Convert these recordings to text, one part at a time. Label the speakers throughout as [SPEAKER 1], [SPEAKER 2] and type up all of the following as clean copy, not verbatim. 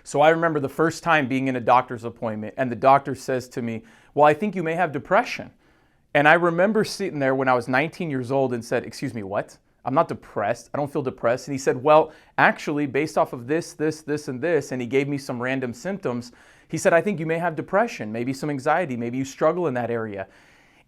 [SPEAKER 1] So I remember the first time being in a doctor's appointment and the doctor says to me, well, I think you may have depression. And I remember sitting there when I was 19 years old and said, excuse me, what? I'm not depressed. I don't feel depressed. And he said, well, actually, based off of this, and this, and he gave me some random symptoms, he said, I think you may have depression, maybe some anxiety, maybe you struggle in that area.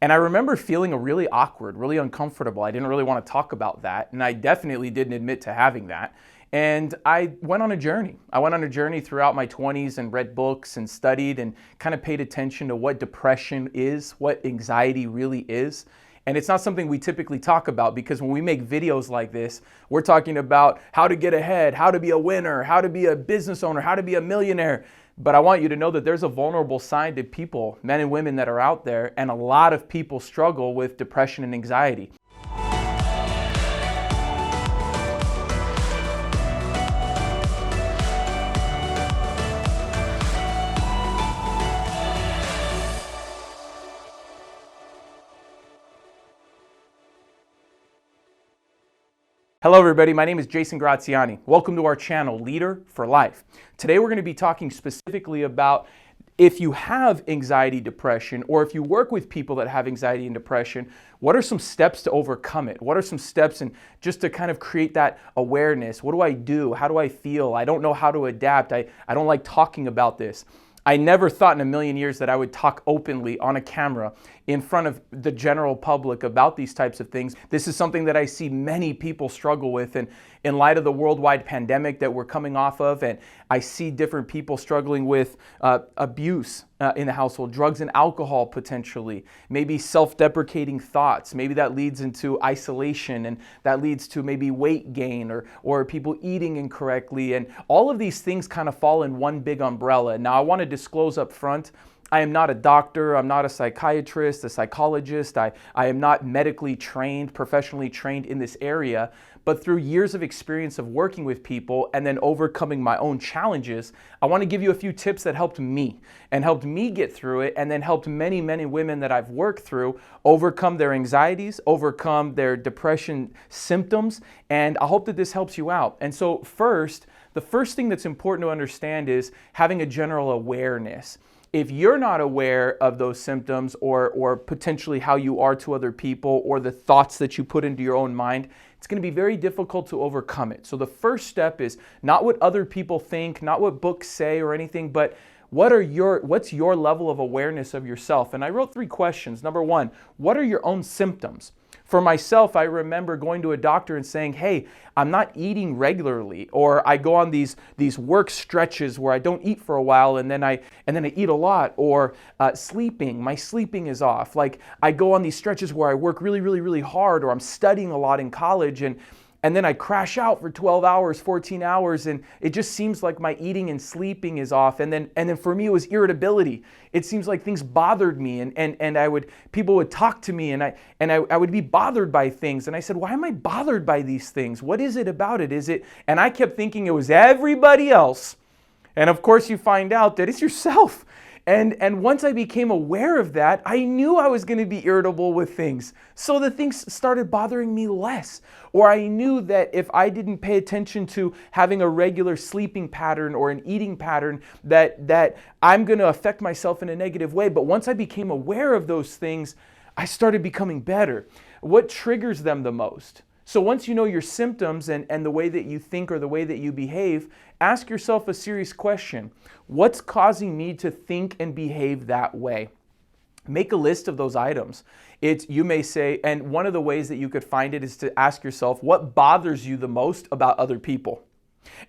[SPEAKER 1] And I remember feeling really awkward, really uncomfortable. I didn't really want to talk about that. And I definitely didn't admit to having that. And I went on a journey. I went on a journey throughout my 20s and read books and studied and kind of paid attention to what depression is, what anxiety really is. And it's not something we typically talk about because when we make videos like this, we're talking about how to get ahead, how to be a winner, how to be a business owner, how to be a millionaire. But I want you to know that there's a vulnerable side to people, men and women that are out there, and a lot of people struggle with depression and anxiety. Hello everybody, my name is Jason Graziani. Welcome to our channel, Leader for Life. Today we're going to be talking specifically about if you have anxiety, depression, or if you work with people that have anxiety and depression, what are some steps to overcome it? What are some steps and just to kind of create that awareness? What do I do? How do I feel? I don't know how to adapt. I don't like talking about this. I never thought in a million years that I would talk openly on a camera in front of the general public about these types of things. This is something that I see many people struggle with, and in light of the worldwide pandemic that we're coming off of, and I see different people struggling with abuse in the household, drugs and alcohol potentially, maybe self-deprecating thoughts, maybe that leads into isolation and that leads to maybe weight gain or people eating incorrectly, and all of these things kind of fall in one big umbrella. Now I want to disclose up front, I am not a doctor, I'm not a psychiatrist, a psychologist, I am not medically trained, professionally trained in this area, but through years of experience of working with people and then overcoming my own challenges, I want to give you a few tips that helped me get through it, and then helped many, many women that I've worked through overcome their anxieties, overcome their depression symptoms, and I hope that this helps you out. And so the first thing that's important to understand is having a general awareness. If you're not aware of those symptoms or potentially how you are to other people or the thoughts that you put into your own mind, it's going to be very difficult to overcome it. So the first step is not what other people think, not what books say or anything, but what's your level of awareness of yourself? And I wrote 3 questions. Number 1, what are your own symptoms? For myself, I remember going to a doctor and saying, hey, I'm not eating regularly, or I go on these work stretches where I don't eat for a while and then I eat a lot, or sleeping, my sleeping is off. Like I go on these stretches where I work really, really, really hard, or I'm studying a lot in college and then I crash out for 12 hours, 14 hours, and it just seems like my eating and sleeping is off. And then for me, it was irritability. It seems like things bothered me, and people would talk to me, and I would be bothered by things. And I said, why am I bothered by these things? What is it about it? And I kept thinking it was everybody else. And of course, you find out that it's yourself. And once I became aware of that, I knew I was going to be irritable with things. So the things started bothering me less. Or I knew that if I didn't pay attention to having a regular sleeping pattern or an eating pattern, that I'm going to affect myself in a negative way. But once I became aware of those things, I started becoming better. What triggers them the most? So once you know your symptoms and the way that you think or the way that you behave, ask yourself a serious question. What's causing me to think and behave that way? Make a list of those items. You may say, and one of the ways that you could find it is to ask yourself, what bothers you the most about other people?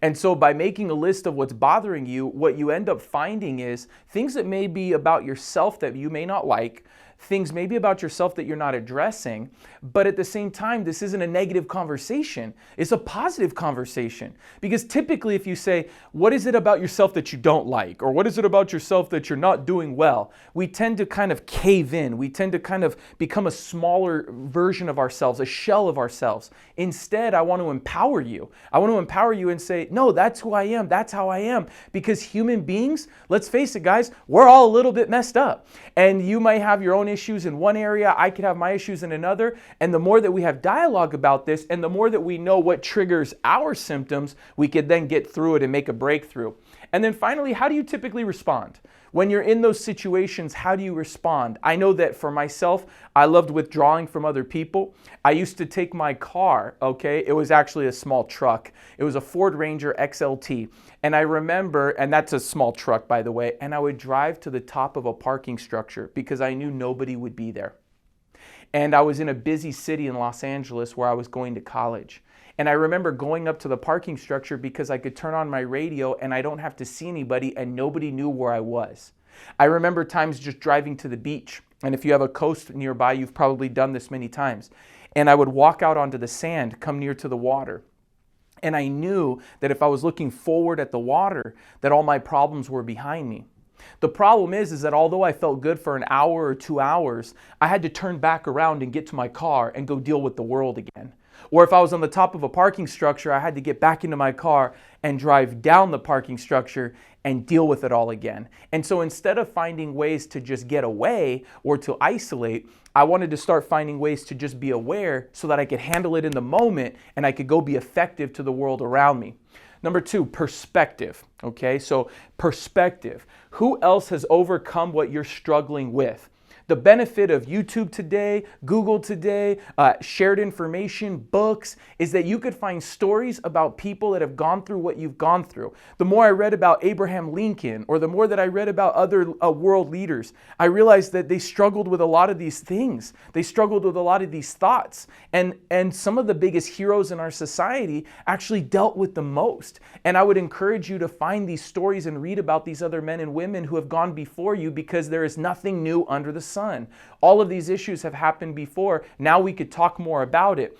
[SPEAKER 1] And so by making a list of what's bothering you, what you end up finding is things that may be about yourself that you may not like, things maybe about yourself that you're not addressing, but at the same time, this isn't a negative conversation. It's a positive conversation. Because typically if you say, what is it about yourself that you don't like? Or what is it about yourself that you're not doing well? We tend to kind of cave in. We tend to kind of become a smaller version of ourselves, a shell of ourselves. Instead, I want to empower you. I want to empower you and say, no, that's who I am. That's how I am. Because human beings, let's face it, guys, we're all a little bit messed up. And you might have your own issues in one area, I could have my issues in another, and the more that we have dialogue about this and the more that we know what triggers our symptoms, we could then get through it and make a breakthrough. And then finally, how do you typically respond? When you're in those situations, how do you respond? I know that for myself, I loved withdrawing from other people. I used to take my car, okay? It was actually a small truck. It was a Ford Ranger XLT. And I remember, and that's a small truck, by the way, and I would drive to the top of a parking structure because I knew nobody would be there. And I was in a busy city in Los Angeles where I was going to college. And I remember going up to the parking structure because I could turn on my radio and I don't have to see anybody and nobody knew where I was. I remember times just driving to the beach. And if you have a coast nearby, you've probably done this many times. And I would walk out onto the sand, come near to the water. And I knew that if I was looking forward at the water, that all my problems were behind me. The problem is that although I felt good for an hour or 2 hours, I had to turn back around and get to my car and go deal with the world again. Or if I was on the top of a parking structure, I had to get back into my car and drive down the parking structure and deal with it all again. And so instead of finding ways to just get away or to isolate, I wanted to start finding ways to just be aware so that I could handle it in the moment and I could go be effective to the world around me. Number 2, perspective. Okay, so perspective. Who else has overcome what you're struggling with? The benefit of YouTube today, Google today, shared information, books, is that you could find stories about people that have gone through what you've gone through. The more I read about Abraham Lincoln, or the more that I read about other world leaders, I realized that they struggled with a lot of these things. They struggled with a lot of these thoughts. And some of the biggest heroes in our society actually dealt with the most. And I would encourage you to find these stories and read about these other men and women who have gone before you, because there is nothing new under the sun. All of these issues have happened before. Now we could talk more about it.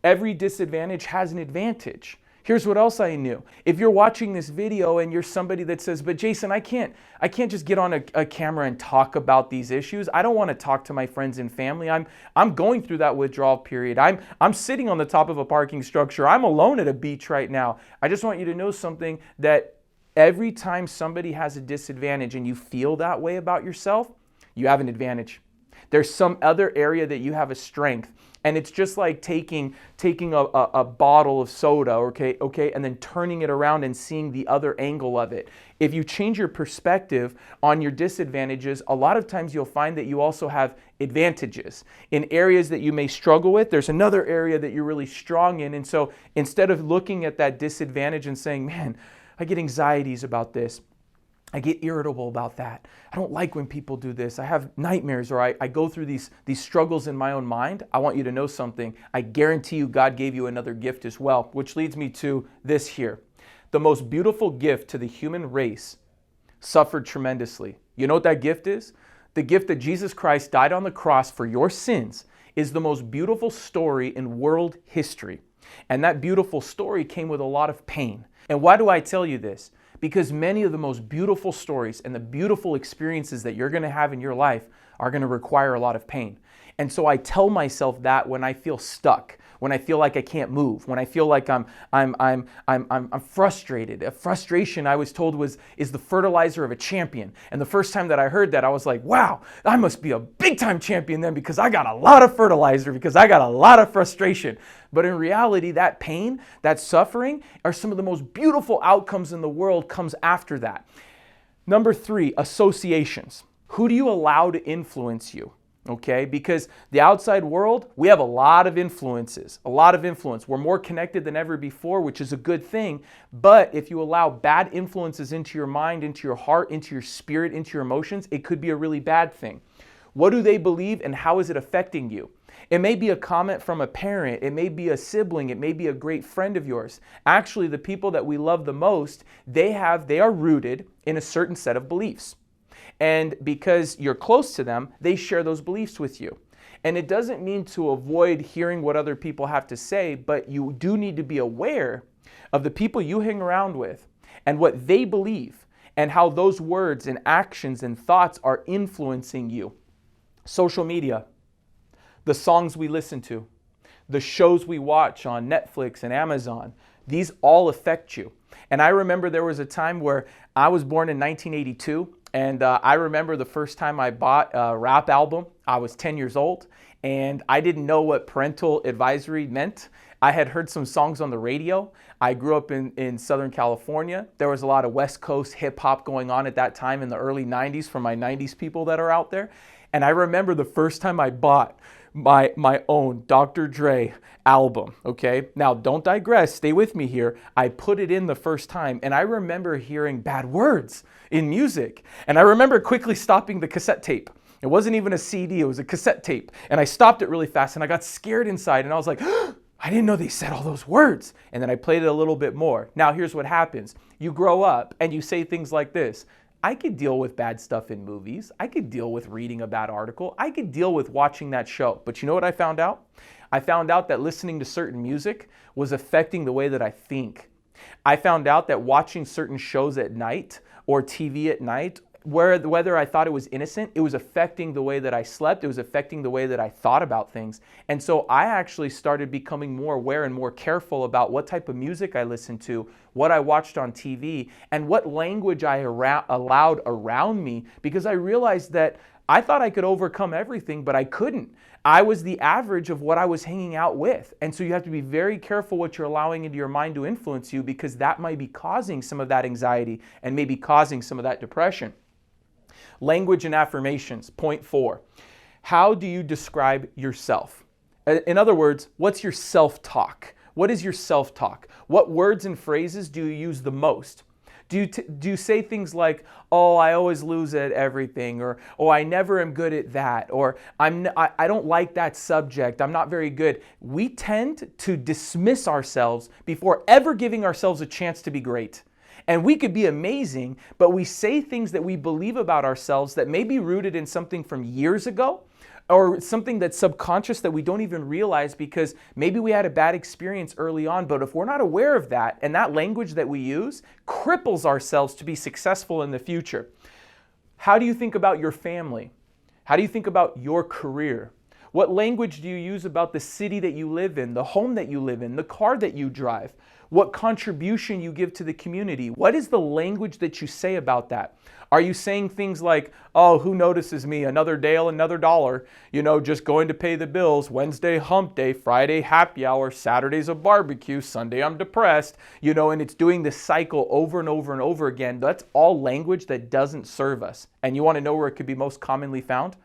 [SPEAKER 1] Every disadvantage has an advantage. Here's what else I knew. If you're watching this video and you're somebody that says, but Jason, I can't just get on a camera and talk about these issues. I don't want to talk to my friends and family. I'm going through that withdrawal period. I'm sitting on the top of a parking structure. I'm alone at a beach right now. I just want you to know something, that every time somebody has a disadvantage and you feel that way about yourself, you have an advantage. There's some other area that you have a strength. And it's just like taking a bottle of soda, okay, and then turning it around and seeing the other angle of it. If you change your perspective on your disadvantages, a lot of times you'll find that you also have advantages. In areas that you may struggle with, there's another area that you're really strong in. And so instead of looking at that disadvantage and saying, man, I get anxieties about this, I get irritable about that, I don't like when people do this, I have nightmares, or I go through these struggles in my own mind, I want you to know something. I guarantee you God gave you another gift as well, which leads me to this here. The most beautiful gift to the human race suffered tremendously. You know what that gift is? The gift that Jesus Christ died on the cross for your sins is the most beautiful story in world history. And that beautiful story came with a lot of pain. And why do I tell you this? Because many of the most beautiful stories and the beautiful experiences that you're going to have in your life are going to require a lot of pain. And so I tell myself that when I feel stuck, when I feel like I can't move, when I feel like I'm frustrated. Frustration, I was told, is the fertilizer of a champion. And the first time that I heard that, I was like, wow, I must be a big time champion then, because I got a lot of fertilizer, because I got a lot of frustration. But in reality, that pain, that suffering, are some of the most beautiful outcomes in the world comes after that. Number 3, associations. Who do you allow to influence you? Okay, because the outside world, we have a lot of influences, a lot of influence. We're more connected than ever before, which is a good thing. But if you allow bad influences into your mind, into your heart, into your spirit, into your emotions, it could be a really bad thing. What do they believe and how is it affecting you? It may be a comment from a parent, it may be a sibling, it may be a great friend of yours. Actually, the people that we love the most, they are rooted in a certain set of beliefs. And because you're close to them, they share those beliefs with you. And it doesn't mean to avoid hearing what other people have to say, but you do need to be aware of the people you hang around with and what they believe and how those words and actions and thoughts are influencing you. Social media, the songs we listen to, the shows we watch on Netflix and Amazon, these all affect you. And I remember there was a time where I was born in 1982. And I remember the first time I bought a rap album, I was 10 years old, and I didn't know what parental advisory meant. I had heard some songs on the radio. I grew up in Southern California. There was a lot of West Coast hip hop going on at that time in the early 90s for my 90s people that are out there. And I remember the first time I bought my own Dr. Dre album, okay? Now, don't digress, stay with me here. I put it in the first time, and I remember hearing bad words in music. And I remember quickly stopping the cassette tape. It wasn't even a CD, it was a cassette tape. And I stopped it really fast, and I got scared inside, and I was like, I didn't know they said all those words. And then I played it a little bit more. Now, here's what happens. You grow up, and you say things like this. I could deal with bad stuff in movies. I could deal with reading a bad article. I could deal with watching that show. But you know what I found out? I found out that listening to certain music was affecting the way that I think. I found out that watching certain shows at night or TV at night, whether I thought it was innocent, it was affecting the way that I slept. It was affecting the way that I thought about things. And so I actually started becoming more aware and more careful about what type of music I listened to, what I watched on TV, and what language I allowed around me, because I realized that I thought I could overcome everything, but I couldn't. I was the average of what I was hanging out with. And so you have to be very careful what you're allowing into your mind to influence you, because that might be causing some of that anxiety and maybe causing some of that depression. Language and affirmations. Point 4. How do you describe yourself? In other words, what's your self-talk? What is your self-talk? What words and phrases do you use the most? Do you say things like, oh, I always lose at everything, or oh, I never am good at that, or I don't like that subject, I'm not very good? We tend to dismiss ourselves before ever giving ourselves a chance to be great. And we could be amazing, but we say things that we believe about ourselves that may be rooted in something from years ago, or something that's subconscious that we don't even realize because maybe we had a bad experience early on. But if we're not aware of that, and that language that we use cripples ourselves to be successful in the future. How do you think about your family? How do you think about your career? What language do you use about the city that you live in, the home that you live in, the car that you drive? What contribution you give to the community? What is the language that you say about that? Are you saying things like, oh, who notices me? Another Dale, another dollar, just going to pay the bills. Wednesday, hump day. Friday, happy hour. Saturday's a barbecue. Sunday, I'm depressed. And it's doing this cycle over and over and over again. That's all language that doesn't serve us. And you want to know where it could be most commonly found?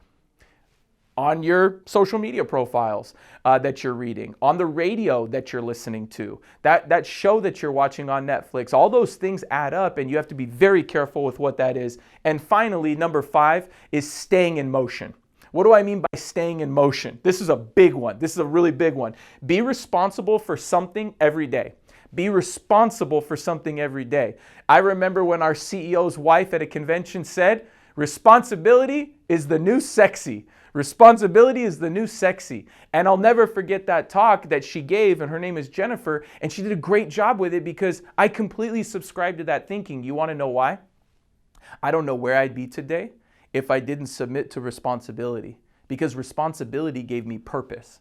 [SPEAKER 1] On your social media profiles that you're reading, on the radio that you're listening to, that show that you're watching on Netflix. All those things add up, and you have to be very careful with what that is. And finally, number 5 is staying in motion. What do I mean by staying in motion? This is a big one. This is a really big one. Be responsible for something every day. Be responsible for something every day. I remember when our CEO's wife at a convention said, responsibility is the new sexy. Responsibility is the new sexy. And I'll never forget that talk that she gave, and her name is Jennifer, and she did a great job with it because I completely subscribe to that thinking. You want to know why? I don't know where I'd be today if I didn't submit to responsibility, because responsibility gave me purpose.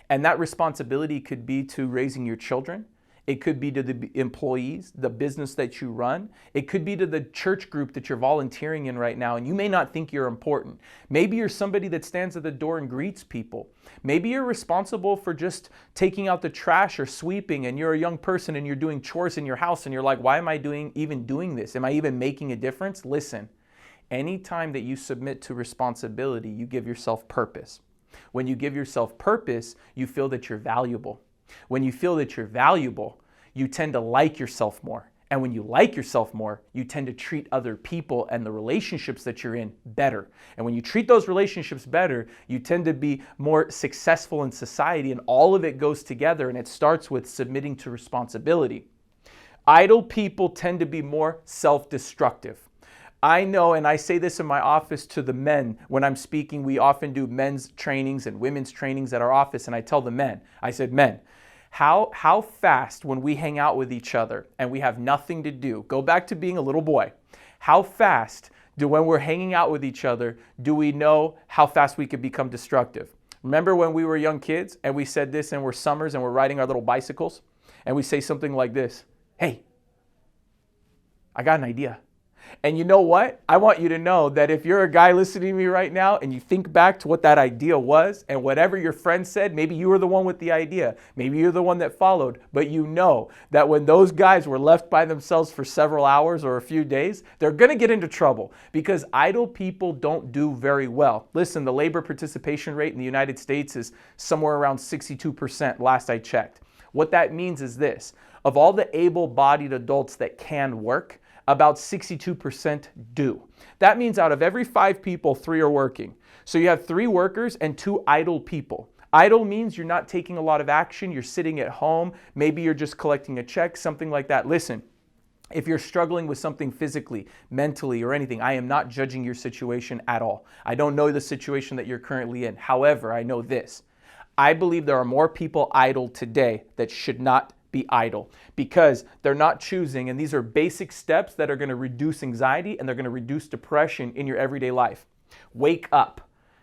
[SPEAKER 1] And that responsibility could be to raising your children. It could be to the employees, the business that you run. It could be to the church group that you're volunteering in right now, and you may not think you're important. Maybe you're somebody that stands at the door and greets people. Maybe you're responsible for just taking out the trash or sweeping, and you're a young person and you're doing chores in your house, and you're like, why am I even doing this? Am I even making a difference? Listen, anytime that you submit to responsibility, you give yourself purpose. When you give yourself purpose, you feel that you're valuable. When you feel that you're valuable, you tend to like yourself more. And when you like yourself more, you tend to treat other people and the relationships that you're in better. And when you treat those relationships better, you tend to be more successful in society, and all of it goes together, and it starts with submitting to responsibility. Idle people tend to be more self-destructive. I know, and I say this in my office to the men when I'm speaking. We often do men's trainings and women's trainings at our office, and I tell the men, I said, men, how fast when we hang out with each other and we have nothing to do, go back to being a little boy, how fast when we're hanging out with each other, do we know how fast we could become destructive? Remember when we were young kids and we said this, and we're summers and we're riding our little bicycles, and we say something like this, hey, I got an idea. And you know what? I want you to know that if you're a guy listening to me right now and you think back to what that idea was and whatever your friend said, maybe you were the one with the idea, maybe you're the one that followed, but you know that when those guys were left by themselves for several hours or a few days, they're going to get into trouble because idle people don't do very well. Listen, the labor participation rate in the United States is somewhere around 62% last I checked. What that means is this: of all the able-bodied adults that can work, about 62% do. That means out of every 5 people, 3 are working. So you have 3 workers and 2 idle people. Idle means you're not taking a lot of action, you're sitting at home, maybe you're just collecting a check, something like that. Listen, if you're struggling with something physically, mentally, or anything, I am not judging your situation at all. I don't know the situation that you're currently in. However, I know this: I believe there are more people idle today that should not be idle because they're not choosing, and these are basic steps that are going to reduce anxiety and they're going to reduce depression in your everyday life. Wake up,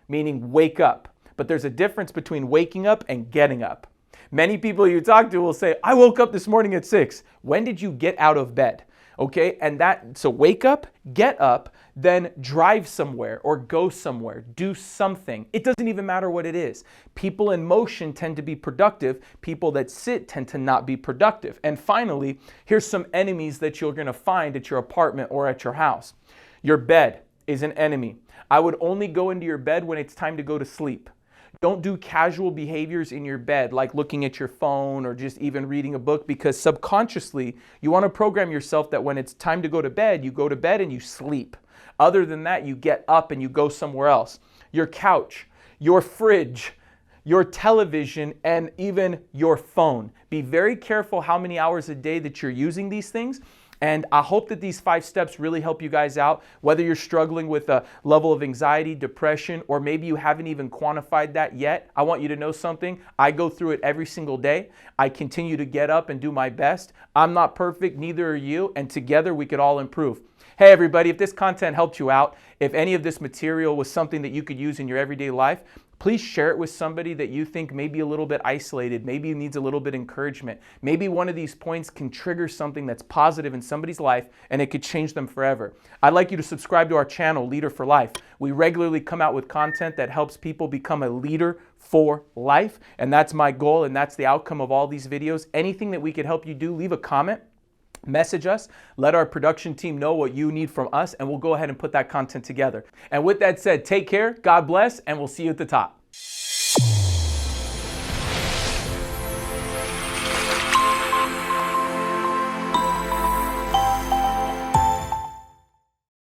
[SPEAKER 1] meaning wake up. But there's a difference between waking up and getting up. Many people you talk to will say, I woke up this morning at 6. When did you get out of bed? Okay, so wake up, get up, then drive somewhere or go somewhere, do something. It doesn't even matter what it is. People in motion tend to be productive. People that sit tend to not be productive. And finally, here's some enemies that you're going to find at your apartment or at your house. Your bed is an enemy. I would only go into your bed when it's time to go to sleep. Don't do casual behaviors in your bed like looking at your phone or just even reading a book, because subconsciously you want to program yourself that when it's time to go to bed, you go to bed and you sleep. Other than that, you get up and you go somewhere else. Your couch, your fridge, your television, and even your phone. Be very careful how many hours a day that you're using these things. And I hope that these 5 steps really help you guys out, whether you're struggling with a level of anxiety, depression, or maybe you haven't even quantified that yet. I want you to know something. I go through it every single day. I continue to get up and do my best. I'm not perfect, neither are you, and together we could all improve. Hey everybody, if this content helped you out, if any of this material was something that you could use in your everyday life, please share it with somebody that you think may be a little bit isolated, maybe needs a little bit of encouragement. Maybe one of these points can trigger something that's positive in somebody's life and it could change them forever. I'd like you to subscribe to our channel, Leader for Life. We regularly come out with content that helps people become a leader for life, and that's my goal, and that's the outcome of all these videos. Anything that we could help you do, leave a comment. Message us, let our production team know what you need from us, and we'll go ahead and put that content together. And with that said, take care, God bless, and we'll see you at the top.